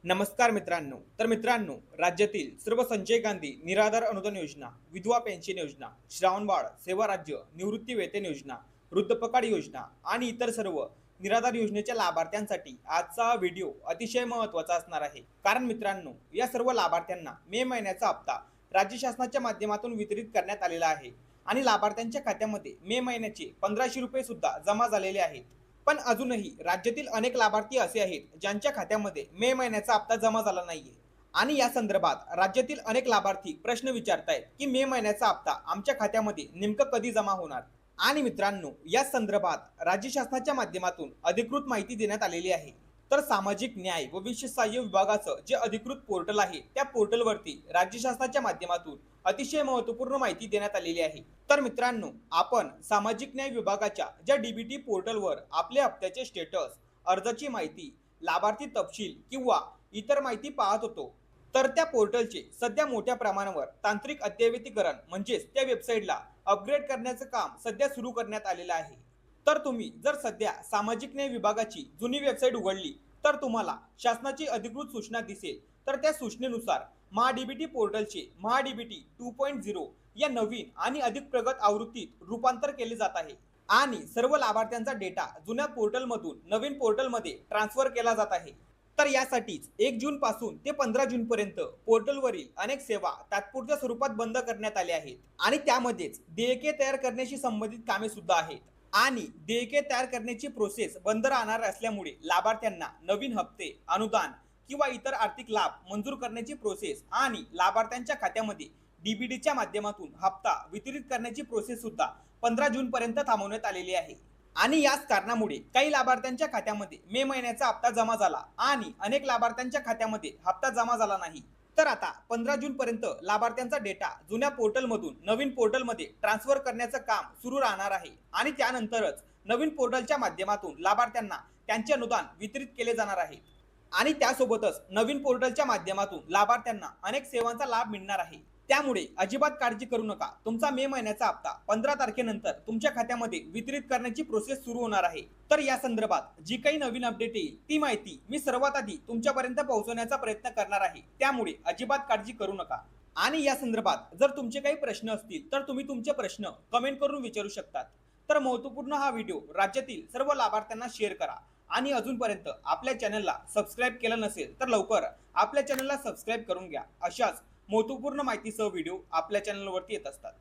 नमस्कार मित्रांनो, राज्यातील सर्व संजय गांधी निराधार अनुदान योजना, विधवा पेन्शन योजना, श्रावणबाळ सेवा राज्य निवृत्ती वेतन योजना, वृद्धपकाळ योजना आणि इतर सर्व निराधार योजनेच्या लाभार्थ्यांसाठी आजचा हा व्हिडिओ अतिशय महत्त्वाचा असणार आहे। कारण मित्रांनो, या सर्व लाभार्थ्यांना मे महिन्याचा हप्ता राज्य शासनाच्या माध्यमातून वितरित करण्यात आलेला आहे आणि लाभार्थ्यांच्या खात्यामध्ये मे महिन्याचे 1500 रुपये सुद्धा जमा झालेले आहेत। पण अजूनही राज्यातील अनेक लाभार्थी असे आहेत ज्यांच्या खात्यामध्ये मे महिन्याचा हप्ता जमा झाला नाहीये आणि या संदर्भात राज्यातील अनेक लाभार्थी प्रश्न विचारतायत की मे महिन्याचा हप्ता आमच्या खात्यामध्ये नेमकं कधी जमा होणार। आणि मित्रांनो, या संदर्भात राज्य शासनाच्या माध्यमातून अधिकृत माहिती देण्यात आलेली आहे। तर सामाजिक न्याय व विशेष सहाय्य विभागाचं जे अधिकृत पोर्टल आहे त्या पोर्टलवरती राज्य शासनाच्या माध्यमातून अतिशय महत्त्वपूर्ण माहिती देण्यात आलेली आहे। तर मित्रांनो, आपण सामाजिक न्याय विभागाच्या ज्या डीबीटी पोर्टलवर आपल्या हप्त्याचे स्टेटस, अर्जाची माहिती, लाभार्थी तपशील किंवा इतर माहिती पाहत होतो, तर त्या पोर्टलचे सध्या मोठ्या प्रमाणावर तांत्रिक अद्ययावतीकरण म्हणजेच त्या वेबसाईटला अपग्रेड करण्याचं काम सध्या सुरू करण्यात आलेलं आहे। तर तुम्ही जर सध्या सामाजिक न्याय विभागाची जुनी वेबसाईट उघडली तर तुम्हाला शासनाची अधिकृत सूचना दिसेल। तर त्या सूचनेनुसार महाडीबीटी पोर्टलचे महाडीबीटी 2.0 या नवीन आणि अधिक प्रगत आवृत्तीत रूपांतर केले जात आहे आणि सर्व लाभार्थ्यांचा डेटा जुन्या पोर्टलमधून नवीन पोर्टलमध्ये ट्रान्सफर केला जात आहे। तर यासाठीच 1 जून पासून ते 15 जून पर्यंत पोर्टलवरील अनेक सेवा तात्पुरत्या स्वरूपात बंद करण्यात आल्या आहेत आणि त्यामध्येच देयके तयार करण्याशी संबंधित कामे सुद्धा आहेत आणि देयके तयार करण्याची प्रोसेस बंद राहणार असल्यामुळे लाभार्थ्यांना नवीन हप्ते, अनुदान किंवा इतर आर्थिक लाभ मंजूर करण्याची प्रोसेस आणि लाभार्थ्यांच्या खात्यामध्ये डीबीटीच्या माध्यमातून हप्ता वितरित करण्याची प्रोसेस सुद्धा 15 जून पर्यंत थांबवण्यात आलेली आहे। आणि याच कारणामुळे काही लाभार्थ्यांच्या खात्यामध्ये मे महिन्याचा हप्ता जमा झाला आणि अनेक लाभार्थ्यांच्या खात्यामध्ये हप्ता जमा झाला नाही। तर आता 15 जून पर्यंत लाभार्थ्यांचा डेटा जुन्या पोर्टलमधून नवीन पोर्टलमध्ये ट्रान्सफर करण्याचं काम सुरू राहणार आहे आणि त्यानंतरच नवीन पोर्टलच्या माध्यमातून लाभार्थ्यांना त्यांचे अनुदान वितरित केले जाणार आहे आणि त्यासोबतच नवीन पोर्टलच्या माध्यमातून लाभार्थ्यांना अनेक सेवांचा लाभ मिळणार आहे। त्यामुळे अजिबात काळजी करू नका, तुमचा मे महिन्याचा हप्ता 15 तारखेनंतर तुमच्या खात्यामध्ये वितरित करण्याची प्रोसेस सुरू होणार आहे। तर या संदर्भात जी काही नवीन अपडेट येईल ती माहिती मी सर्वात आधी तुमच्यापर्यंत पोहोचवण्याचा प्रयत्न करणार आहे, त्यामुळे अजिबात काळजी करू नका। आणि या संदर्भात जर तुमचे काही प्रश्न असतील तर तुम्ही तुमचे प्रश्न कमेंट करून विचारू शकतात। तर महत्त्वपूर्ण हा व्हिडिओ राज्यातील सर्व लाभार्थ्यांना शेअर करा आणि अजूनपर्यंत आपल्या चॅनलला सबस्क्राईब केलं नसेल तर लवकर आपल्या चॅनलला सबस्क्राईब करून घ्या। अशाच महत्त्वपूर्ण माहितीसह व्हिडिओ आपल्या चॅनलवरती येत असतात।